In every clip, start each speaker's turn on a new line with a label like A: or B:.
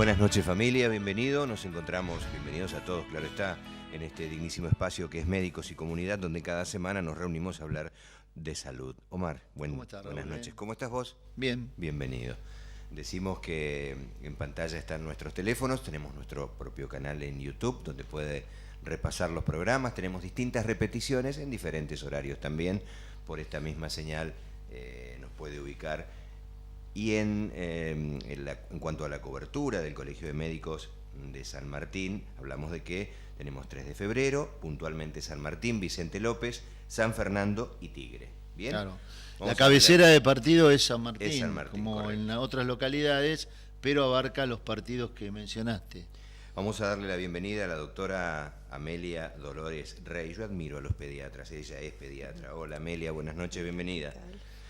A: Buenas noches familia, bienvenidos a todos, claro está, en este dignísimo espacio que es Médicos y Comunidad, donde cada semana nos reunimos a hablar de salud. Omar, buenas noches, ¿cómo estás vos?
B: Bien.
A: Bienvenido. Decimos que en pantalla están nuestros teléfonos, tenemos nuestro propio canal en YouTube, donde puede repasar los programas, tenemos distintas repeticiones en diferentes horarios también, por esta misma señal nos puede ubicar. Y en cuanto a la cobertura del Colegio de Médicos de San Martín, hablamos de que tenemos 3 de febrero, puntualmente San Martín, Vicente López, San Fernando y Tigre. ¿Bien?
B: Claro. La cabecera de partido es San Martín, como
A: correcto.
B: En otras localidades, pero abarca los partidos que mencionaste.
A: Vamos a darle la bienvenida a la doctora Amelia Dolores Rey. Yo admiro a los pediatras, ella es pediatra. Hola Amelia, buenas noches, bienvenida.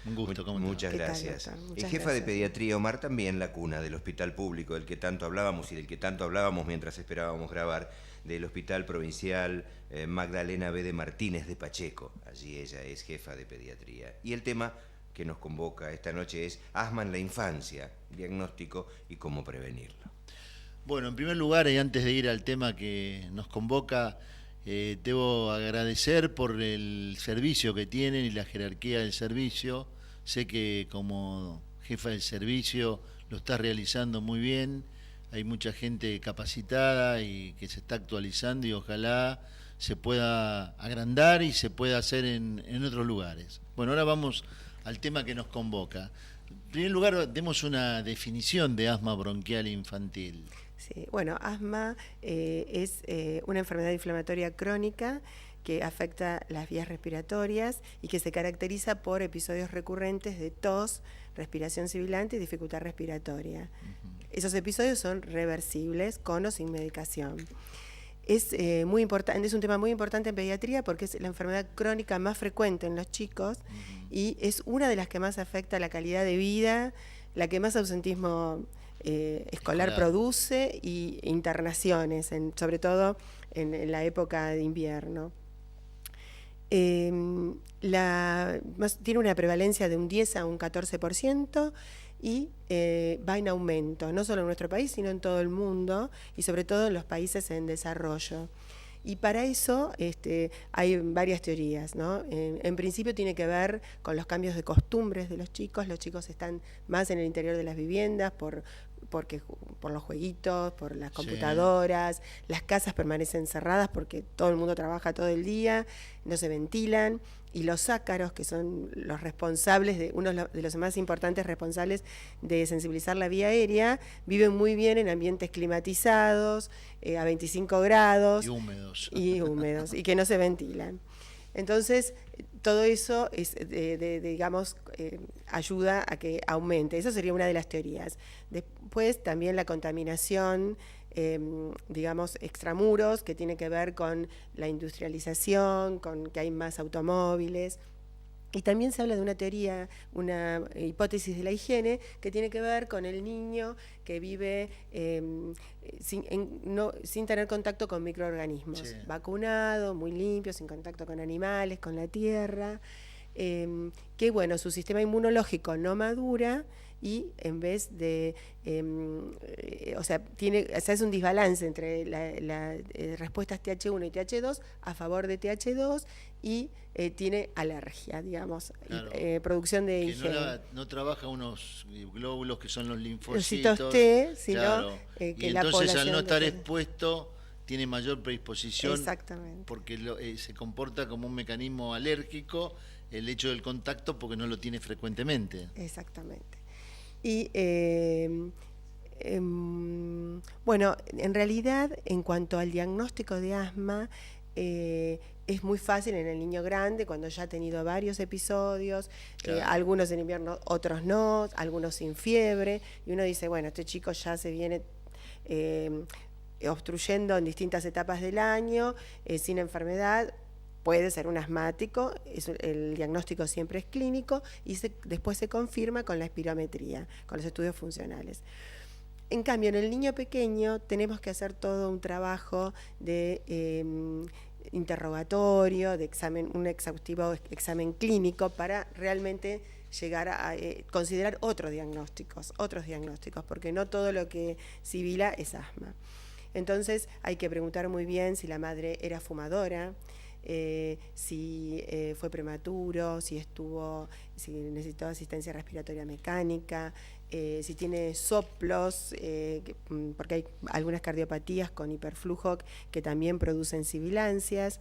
B: Un gusto, ¿cómo
A: Muchas gracias. Es jefa de pediatría, Omar, también la cuna del hospital público del que tanto hablábamos y del que tanto hablábamos mientras esperábamos grabar, del Hospital Provincial Magdalena B. de Martínez de Pacheco. Allí ella es jefa de pediatría. Y el tema que nos convoca esta noche es asma en la infancia, diagnóstico y cómo prevenirlo.
B: Bueno, en primer lugar, y antes de ir al tema que nos convoca, debo agradecer por el servicio que tienen y la jerarquía del servicio. Sé que como jefa del servicio lo estás realizando muy bien. Hay mucha gente capacitada y que se está actualizando y ojalá se pueda agrandar y se pueda hacer en otros lugares. Bueno, ahora vamos al tema que nos convoca. En primer lugar, demos una definición de asma bronquial infantil.
C: Sí, bueno, asma es una enfermedad inflamatoria crónica que afecta las vías respiratorias y que se caracteriza por episodios recurrentes de tos, respiración sibilante y dificultad respiratoria. Esos episodios son reversibles con o sin medicación. Es muy importante, es un tema muy importante en pediatría porque es la enfermedad crónica más frecuente en los chicos y es una de las que más afecta la calidad de vida, la que más ausentismo escolar produce y internaciones, sobre todo en la época de invierno. Tiene una prevalencia de un 10 a un 14% y va en aumento, no solo en nuestro país, sino en todo el mundo y sobre todo en los países en desarrollo. Y para eso hay varias teorías, ¿no? En principio tiene que ver con los cambios de costumbres de los chicos están más en el interior de las viviendas por los jueguitos, por las computadoras, las casas permanecen cerradas porque todo el mundo trabaja todo el día, no se ventilan, y los ácaros, que son los responsables, uno de los más importantes responsables de sensibilizar la vía aérea, viven muy bien en ambientes climatizados, a 25 grados. Y húmedos, y que no se ventilan. Entonces, todo eso es, ayuda a que aumente. Eso sería una de las teorías. Después, también la contaminación, extramuros, que tiene que ver con la industrialización, con que hay más automóviles. Y también se habla de una teoría, una hipótesis de la higiene, que tiene que ver con el niño que vive sin tener contacto con microorganismos, vacunado, muy limpio, sin contacto con animales, con la tierra, que bueno, su sistema inmunológico no madura y en vez de, se hace un desbalance entre las respuestas TH1 y TH2 a favor de TH2 y tiene alergia, digamos,
B: claro,
C: producción de IgE.
B: No trabaja unos glóbulos que son los linfocitos
C: T, sino
B: claro,
C: que
B: y
C: la
B: entonces
C: población
B: al no estar expuesto tiene mayor predisposición.
C: Exactamente.
B: Porque se comporta como un mecanismo alérgico el hecho del contacto porque no lo tiene frecuentemente.
C: Exactamente. Y bueno, en realidad, en cuanto al diagnóstico de asma, es muy fácil en el niño grande, cuando ya ha tenido varios episodios, algunos en invierno, otros no, algunos sin fiebre, y uno dice, bueno, este chico ya se viene obstruyendo en distintas etapas del año, sin enfermedad. Puede ser un asmático, el diagnóstico siempre es clínico y después se confirma con la espirometría, con los estudios funcionales. En cambio, en el niño pequeño tenemos que hacer todo un trabajo de interrogatorio, de examen, un exhaustivo examen clínico para realmente llegar a considerar otros diagnósticos, porque no todo lo que sibila es asma. Entonces hay que preguntar muy bien si la madre era fumadora, si fue prematuro, si necesitó asistencia respiratoria mecánica, si tiene soplos, porque hay algunas cardiopatías con hiperflujo que también producen sibilancias.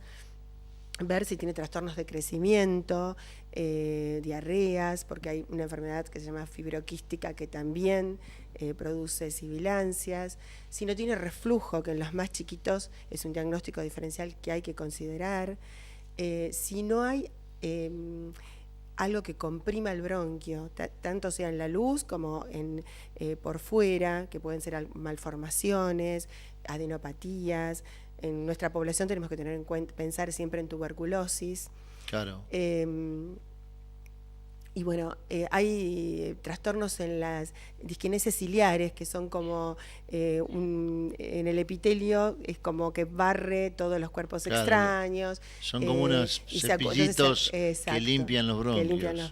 C: Ver si tiene trastornos de crecimiento, diarreas, porque hay una enfermedad que se llama fibroquística que también produce sibilancias. Si no tiene reflujo, que en los más chiquitos es un diagnóstico diferencial que hay que considerar. Si no hay algo que comprima el bronquio, tanto sea en la luz como por fuera, que pueden ser malformaciones, adenopatías. En nuestra población tenemos que tener en cuenta, pensar siempre en tuberculosis.
B: Claro.
C: Y bueno, hay trastornos en las disquineses ciliares, que son como en el epitelio, es como que barre todos los cuerpos extraños.
B: Son como unos cepillitos que limpian los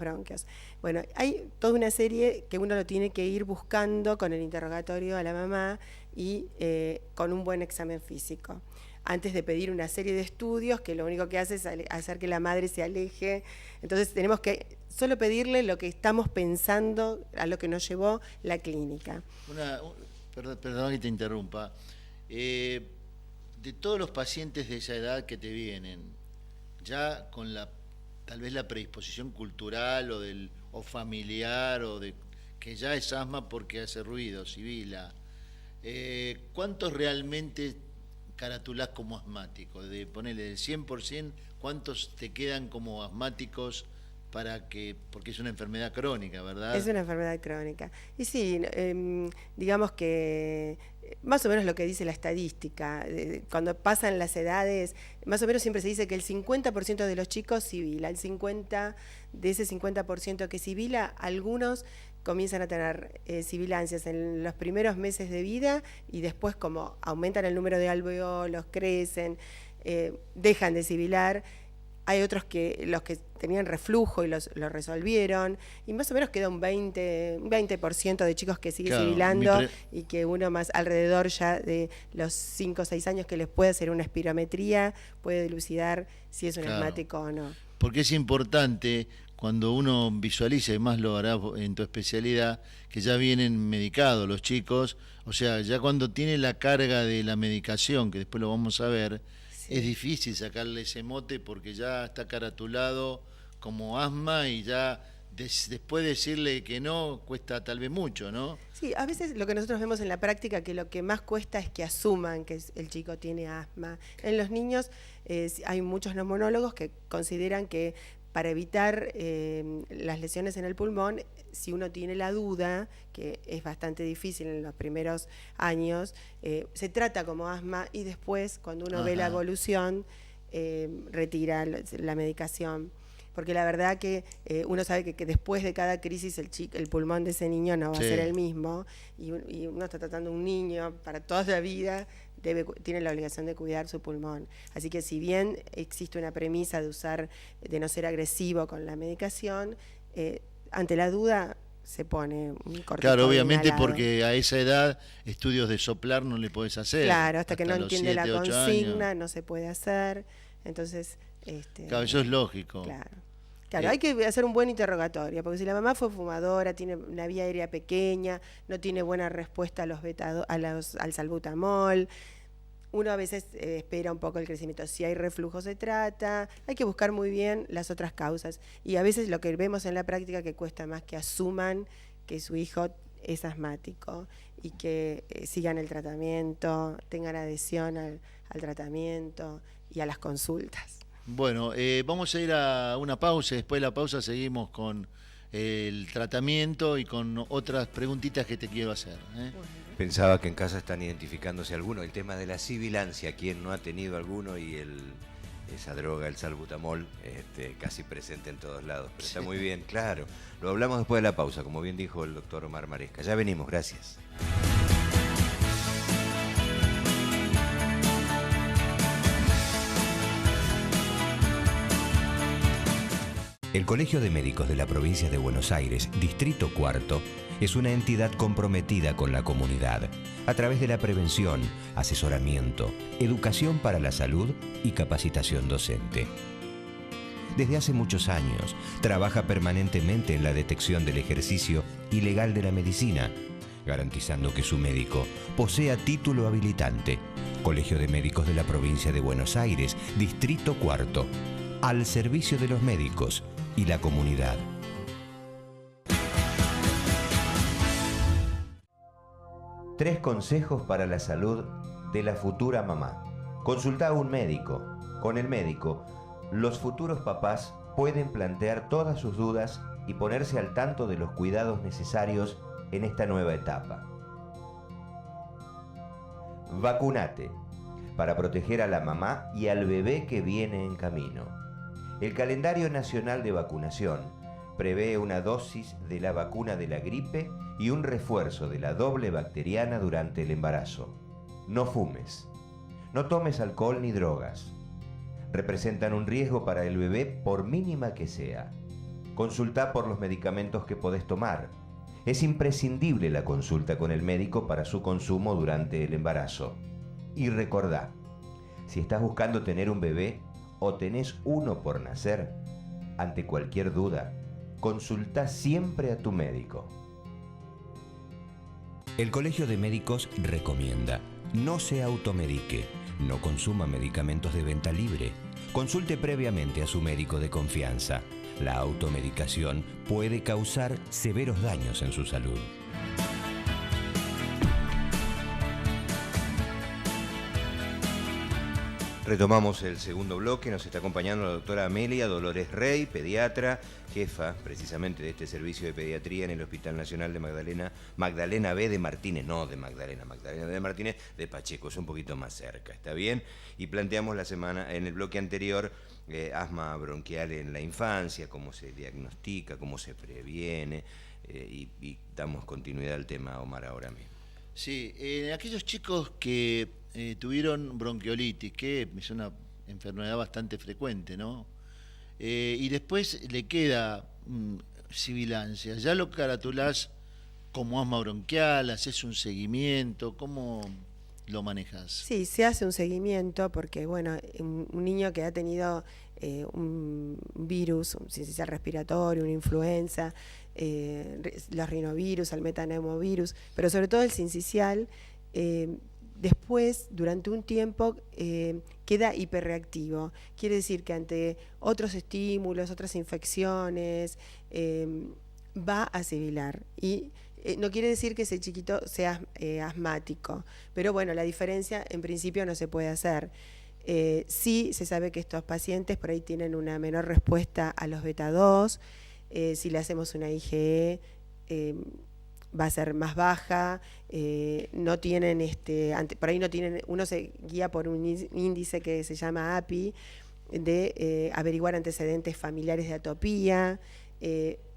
B: bronquios.
C: Bueno, hay toda una serie que uno lo tiene que ir buscando con el interrogatorio a la mamá y con un buen examen físico, antes de pedir una serie de estudios que lo único que hace es hacer que la madre se aleje. Entonces tenemos que solo pedirle lo que estamos pensando, a lo que nos llevó la clínica.
B: Perdón que te interrumpa. De todos los pacientes de esa edad que te vienen, ya con tal vez la predisposición cultural o familiar, que ya es asma porque hace ruido, sibila, ¿cuántos realmente caratulás como asmáticos? De ponerle del 100%, ¿cuántos te quedan como asmáticos porque es una enfermedad crónica, ¿verdad?
C: Es una enfermedad crónica. Y sí, digamos que más o menos lo que dice la estadística, cuando pasan las edades, más o menos siempre se dice que el 50% de los chicos sibila, de ese 50% que sibila, algunos comienzan a tener sibilancias en los primeros meses de vida y después, como aumentan el número de alveolos, crecen, dejan de sibilar. Hay otros los que tenían reflujo y lo resolvieron, y más o menos queda un 20% de chicos que sigue sibilando, y que uno más alrededor ya de los 5 o 6 años que les puede hacer una espirometría puede dilucidar si es un asmático o no.
B: Porque es importante cuando uno visualiza, y más lo hará en tu especialidad, que ya vienen medicados los chicos, o sea, ya cuando tiene la carga de la medicación, que después lo vamos a ver, es difícil sacarle ese mote porque ya está caratulado como asma y ya después decirle que no cuesta tal vez mucho, ¿no?
C: Sí, a veces lo que nosotros vemos en la práctica, que lo que más cuesta es que asuman que el chico tiene asma. En los niños hay muchos neumonólogos que consideran que para evitar las lesiones en el pulmón, si uno tiene la duda, que es bastante difícil en los primeros años, se trata como asma y después, cuando uno ve la evolución, retira la medicación. Porque la verdad que uno sabe que después de cada crisis el pulmón de ese niño no va a ser el mismo, y uno está tratando a un niño para toda la vida, tiene la obligación de cuidar su pulmón. Así que si bien existe una premisa de no ser agresivo con la medicación, ante la duda se pone un corticoide.
B: Claro, obviamente, porque a esa edad estudios de soplar no le podés hacer.
C: Claro, hasta que no entiende 7, la consigna no se puede hacer. Entonces,
B: claro, eso es lógico.
C: Claro, hay que hacer un buen interrogatorio, porque si la mamá fue fumadora, tiene una vía aérea pequeña, no tiene buena respuesta al salbutamol, uno a veces espera un poco el crecimiento. Si hay reflujo se trata, hay que buscar muy bien las otras causas. Y a veces lo que vemos en la práctica que cuesta más que asuman que su hijo es asmático y que sigan el tratamiento, tengan adhesión al tratamiento y a las consultas.
B: Bueno, vamos a ir a una pausa y después de la pausa seguimos con el tratamiento y con otras preguntitas que te quiero hacer.
A: Pensaba que en casa están identificándose alguno. El tema de la sibilancia, ¿quién no ha tenido alguno? Y esa droga, el salbutamol, casi presente en todos lados. Pero está muy bien, claro. Lo hablamos después de la pausa, como bien dijo el doctor Omar Maresca. Ya venimos, gracias. El Colegio de Médicos de la Provincia de Buenos Aires, Distrito Cuarto, es una entidad comprometida con la comunidad a través de la prevención, asesoramiento, educación para la salud y capacitación docente. Desde hace muchos años, trabaja permanentemente en la detección del ejercicio ilegal de la medicina, garantizando que su médico posea título habilitante. Colegio de Médicos de la Provincia de Buenos Aires, Distrito Cuarto, al servicio de los médicos y la comunidad. Tres consejos para la salud de la futura mamá. Consulta a un médico. Con el médico, los futuros papás pueden plantear todas sus dudas y ponerse al tanto de los cuidados necesarios en esta nueva etapa. Vacunate para proteger a la mamá y al bebé que viene en camino. El calendario nacional de vacunación prevé una dosis de la vacuna de la gripe y un refuerzo de la doble bacteriana durante el embarazo. No fumes. No tomes alcohol ni drogas. Representan un riesgo para el bebé por mínima que sea. Consulta por los medicamentos que podés tomar. Es imprescindible la consulta con el médico para su consumo durante el embarazo. Y recordá, si estás buscando tener un bebé o tenés uno por nacer, ante cualquier duda, consulta siempre a tu médico. El Colegio de Médicos recomienda: no se automedique, no consuma medicamentos de venta libre, consulte previamente a su médico de confianza. La automedicación puede causar severos daños en su salud. Retomamos el segundo bloque, nos está acompañando la doctora Amelia Dolores Rey, pediatra, jefa precisamente de este servicio de pediatría en el Hospital Nacional de Magdalena B de Martínez, no de Magdalena B de Martínez, de Pacheco, es un poquito más cerca, ¿está bien? Y planteamos la semana, en el bloque anterior, asma bronquial en la infancia, cómo se diagnostica, cómo se previene, y damos continuidad al tema, Omar, ahora mismo.
B: Sí, aquellos chicos que tuvieron bronquiolitis, que es una enfermedad bastante frecuente, ¿no? Y después le queda sibilancia. ¿Ya lo caratulás como asma bronquial? ¿Haces un seguimiento? ¿Cómo lo manejas?
C: Sí, se hace un seguimiento porque, bueno, un niño que ha tenido un virus, un sincicial respiratorio, una influenza, los rinovirus, el metaneumovirus, pero sobre todo el sincicial, después, durante un tiempo, queda hiperreactivo. Quiere decir que ante otros estímulos, otras infecciones, va a sibilar. Y no quiere decir que ese chiquito sea asmático, pero bueno, la diferencia en principio no se puede hacer. Sí se sabe que estos pacientes por ahí tienen una menor respuesta a los beta-2, si le hacemos una IgE va a ser más baja, no tienen por ahí no tienen, uno se guía por un índice que se llama API, de averiguar antecedentes familiares de atopía,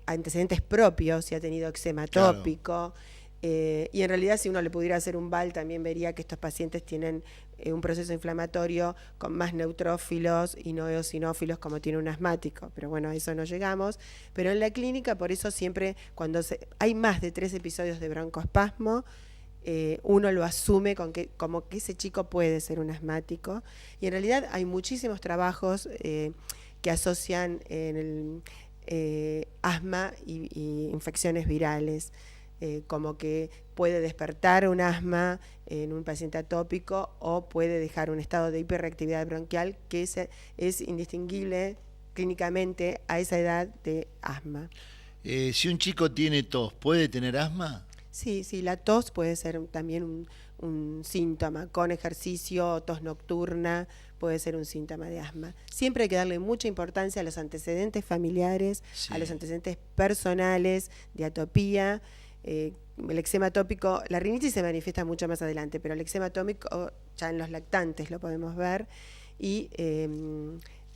C: antecedentes propios, si ha tenido eczema tópico. Y en realidad, si uno le pudiera hacer un VAL, también vería que estos pacientes tienen un proceso inflamatorio con más neutrófilos y no eosinófilos como tiene un asmático. Pero bueno, a eso no llegamos. Pero en la clínica, por eso siempre, cuando hay más de 3 episodios de broncoespasmo, uno lo asume como que ese chico puede ser un asmático. Y en realidad hay muchísimos trabajos que asocian asma y infecciones virales. Como que puede despertar un asma en un paciente atópico o puede dejar un estado de hiperreactividad bronquial que es indistinguible clínicamente a esa edad de asma.
B: Si un chico tiene tos, ¿puede tener asma?
C: Sí, la tos puede ser también un síntoma. Con ejercicio, tos nocturna, puede ser un síntoma de asma. Siempre hay que darle mucha importancia a los antecedentes familiares, a los antecedentes personales de atopía. El eczema atópico, la rinitis se manifiesta mucho más adelante, pero el eczema atópico ya en los lactantes lo podemos ver, y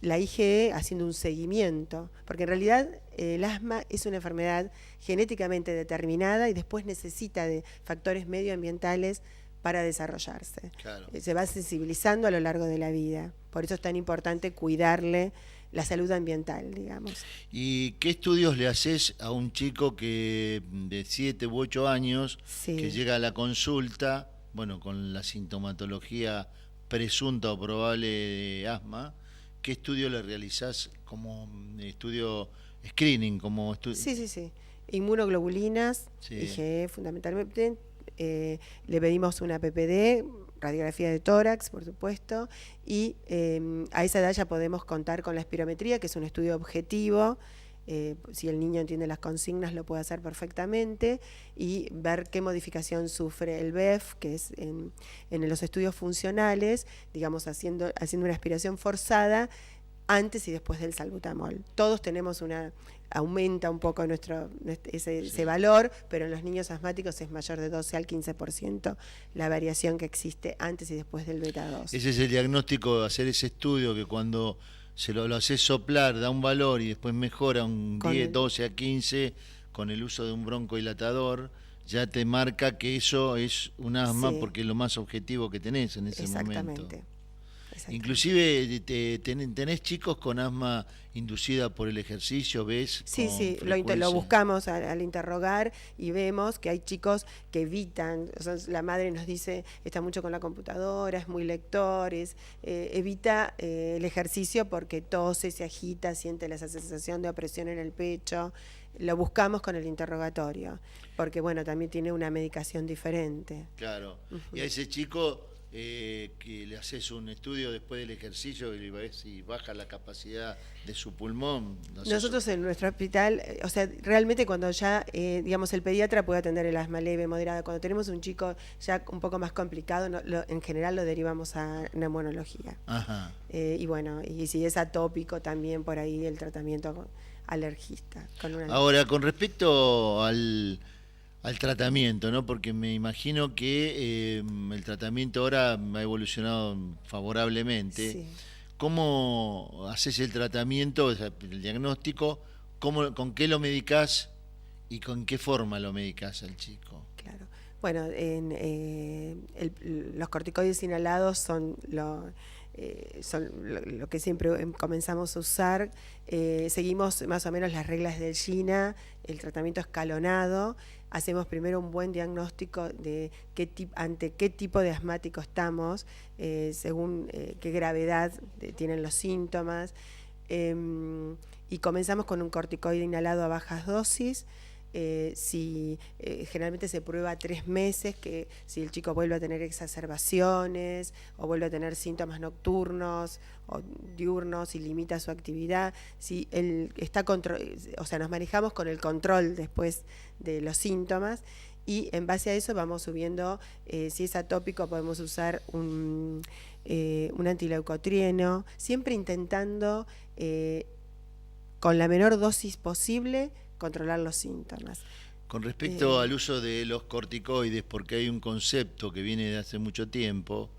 C: la IgE haciendo un seguimiento, porque en realidad el asma es una enfermedad genéticamente determinada y después necesita de factores medioambientales para desarrollarse. Claro. Se va sensibilizando a lo largo de la vida, por eso es tan importante cuidarle la salud ambiental, digamos.
B: ¿Y qué estudios le haces a un chico que de 7 u 8 años
C: Sí.
B: que llega a la consulta, bueno, con la sintomatología presunta o probable de asma? ¿Qué estudio le realizás como estudio screening, como
C: Sí. Inmunoglobulinas,
B: Sí.
C: IgE fundamentalmente. Le pedimos una PPD, radiografía de tórax, por supuesto, y a esa edad ya podemos contar con la espirometría, que es un estudio objetivo. Si el niño entiende las consignas, lo puede hacer perfectamente, y ver qué modificación sufre el BEF, que es en los estudios funcionales, digamos, haciendo una aspiración forzada antes y después del salbutamol. Todos tenemos aumenta un poco ese valor, pero en los niños asmáticos es mayor de 12 al 15% la variación que existe antes y después del beta-2.
B: Ese es el diagnóstico, hacer ese estudio que cuando se lo haces soplar da un valor y después mejora un 10, 12 a 15 con el uso de un broncodilatador, ya te marca que eso es un asma, sí, porque es lo más objetivo que tenés en ese momento. Inclusive tenés chicos con asma inducida por el ejercicio, ¿ves?
C: Sí, lo buscamos al interrogar y vemos que hay chicos que evitan, o sea, la madre nos dice, está mucho con la computadora, es muy lector, evita el ejercicio porque tose, se agita, siente la sensación de opresión en el pecho. Lo buscamos con el interrogatorio, porque bueno, también tiene una medicación diferente.
B: Claro, y a ese chico que le haces un estudio después del ejercicio y ves si baja la capacidad de su pulmón.
C: Nosotros en nuestro hospital, o sea, realmente cuando ya, digamos, el pediatra puede atender el asma leve, moderada, cuando tenemos un chico ya un poco más complicado, en general lo derivamos a neumonología.
B: Ajá.
C: Y bueno, y si es atópico también por ahí el tratamiento alergista.
B: Ahora, con respecto al tratamiento, ¿no? Porque me imagino que el tratamiento ahora ha evolucionado favorablemente.
C: Sí.
B: ¿Cómo haces el tratamiento, o sea, el diagnóstico? ¿Con qué lo medicás y con qué forma lo medicás al chico?
C: Claro. Bueno, los corticoides inhalados son lo que siempre comenzamos a usar. Seguimos más o menos las reglas del GINA, el tratamiento escalonado. Hacemos primero un buen diagnóstico de ante qué tipo de asmático estamos, según qué gravedad tienen los síntomas. Y comenzamos con un corticoide inhalado a bajas dosis. Generalmente se prueba 3 meses, que si el chico vuelve a tener exacerbaciones o vuelve a tener síntomas nocturnos o diurnos y limita su actividad, si él está o sea, nos manejamos con el control después de los síntomas, y en base a eso vamos subiendo. Si es atópico podemos usar un antileucotrieno, siempre intentando con la menor dosis posible controlar los síntomas.
B: Con respecto al uso de los corticoides, porque hay un concepto que viene de hace mucho tiempo,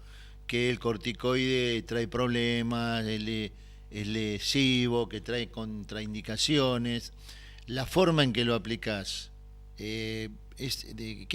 B: que el corticoide trae problemas, es lesivo, que trae contraindicaciones. La forma en que lo aplicás, ¿qué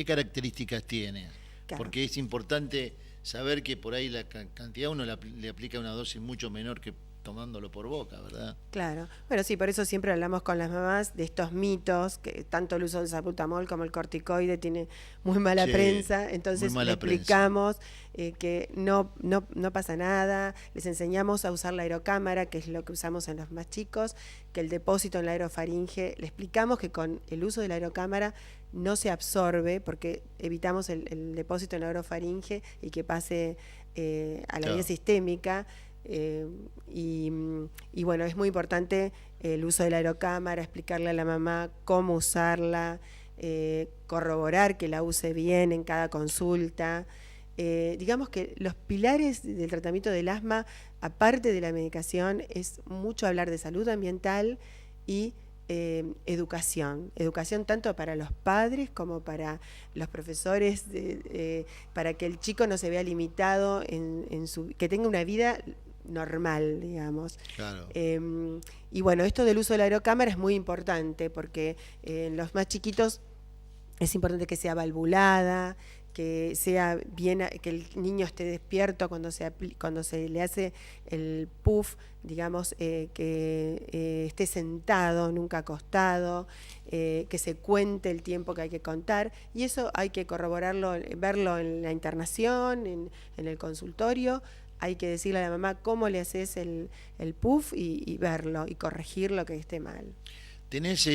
B: características tiene? Claro. Porque es importante saber que por ahí la cantidad uno le aplica una dosis mucho menor que tomándolo por boca, ¿verdad?
C: Claro. Bueno, sí, por eso siempre hablamos con las mamás de estos mitos, que tanto el uso del salbutamol como el corticoide tiene muy mala prensa, entonces le explicamos que no pasa nada, les enseñamos a usar la aerocámara, que es lo que usamos en los más chicos, que el depósito en la aerofaringe, le explicamos que con el uso de la aerocámara no se absorbe, porque evitamos el depósito en la aerofaringe y que pase a la vía sistémica. Y bueno, es muy importante el uso de la aerocámara, explicarle a la mamá cómo usarla, corroborar que la use bien en cada consulta. Digamos que los pilares del tratamiento del asma, aparte de la medicación, es mucho hablar de salud ambiental y educación tanto para los padres como para los profesores, para que el chico no se vea limitado que tenga una vida normal, digamos.
B: Claro.
C: Y bueno, esto del uso de la aerocámara es muy importante porque en los más chiquitos es importante que sea valvulada, que sea bien, que el niño esté despierto cuando se le hace el puff, digamos, que esté sentado, nunca acostado, que se cuente el tiempo que hay que contar, y eso hay que corroborarlo, verlo en la internación, en el consultorio. Hay que decirle a la mamá cómo le haces el puff y verlo y corregir lo que esté mal.
B: ¿Tenés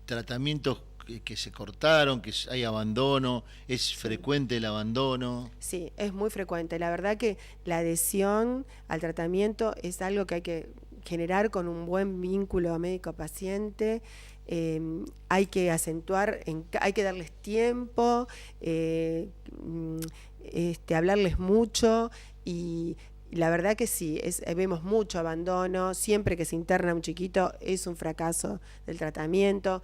B: tratamientos que se cortaron, que hay abandono? ¿Es frecuente el abandono?
C: Sí, es muy frecuente. La verdad que la adhesión al tratamiento es algo que hay que generar con un buen vínculo médico-paciente. Hay que acentuar, hay que darles tiempo, hablarles mucho, y la verdad que sí, vemos mucho abandono. Siempre que se interna un chiquito es un fracaso del tratamiento.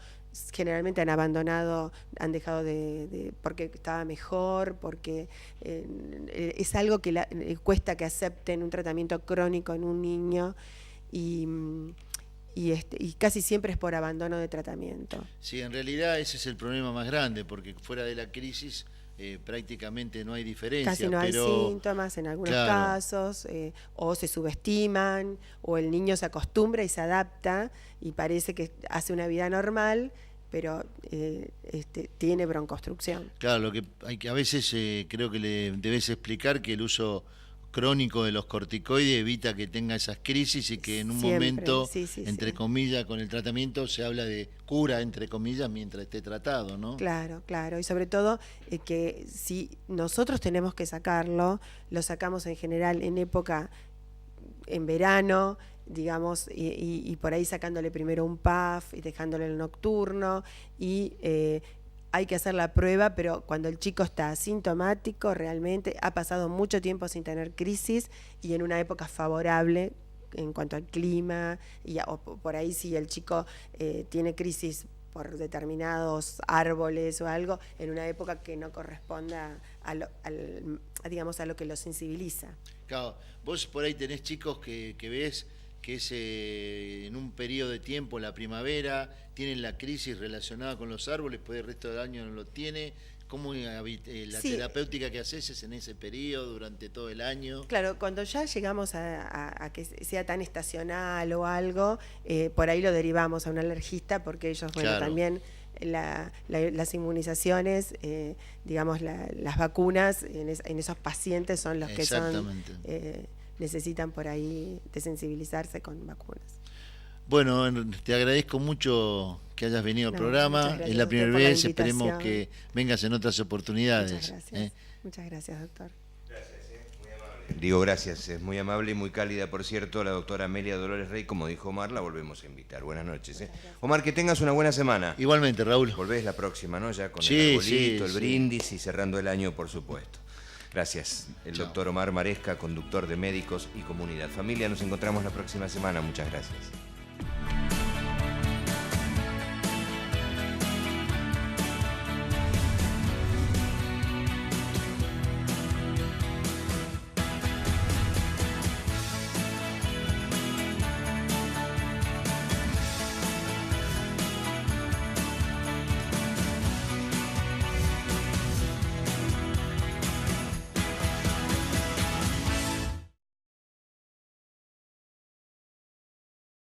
C: Generalmente han abandonado, han dejado porque estaba mejor, porque es algo que cuesta que acepten un tratamiento crónico en un niño, y casi siempre es por abandono de tratamiento.
B: Sí, en realidad ese es el problema más grande, porque fuera de la crisis prácticamente no hay diferencia.
C: Casi no hay síntomas en algunos casos, o se subestiman, o el niño se acostumbra y se adapta y parece que hace una vida normal, pero tiene broncoobstrucción.
B: Claro, lo que hay que a veces creo que le debes explicar que el uso crónico de los corticoides evita que tenga esas crisis, y que en un momento, entre comillas, con el tratamiento se habla de cura, entre comillas, mientras esté tratado, ¿no?
C: Claro, claro. Y sobre todo que si nosotros tenemos que sacarlo, lo sacamos en general en época, en verano, digamos, y por ahí sacándole primero un puff y dejándole el nocturno, y hay que hacer la prueba, pero cuando el chico está asintomático, realmente ha pasado mucho tiempo sin tener crisis y en una época favorable en cuanto al clima, o por ahí si el chico tiene crisis por determinados árboles o algo, en una época que no corresponda a lo que lo sensibiliza.
B: Claro, vos por ahí tenés chicos que ves que es en un periodo de tiempo, la primavera, tienen la crisis relacionada con los árboles, después el resto del año no lo tiene. ¿Cómo la terapéutica que haces es en ese periodo, durante todo el año? Claro,
C: cuando ya llegamos a que sea tan estacional o algo, por ahí lo derivamos a un alergista, porque ellos, también las inmunizaciones, digamos, las vacunas en esos pacientes son los que necesitan por ahí desensibilizarse con vacunas.
B: Bueno, te agradezco mucho que hayas venido al programa. Es la primera vez, esperemos que vengas en otras oportunidades.
C: Muchas gracias. Muchas gracias, doctor.
A: Gracias, muy amable. Digo gracias, es muy amable y muy cálida, por cierto, la doctora Amelia Dolores Rey. Como dijo Omar, la volvemos a invitar. Buenas noches. Omar, que tengas una buena semana.
B: Igualmente, Raúl.
A: Volvés la próxima, ¿no? Ya con el arbolito, el brindis y cerrando el año, por supuesto. Gracias. El doctor Omar Maresca, conductor de Médicos y Comunidad. Familia, nos encontramos la próxima semana. Muchas gracias.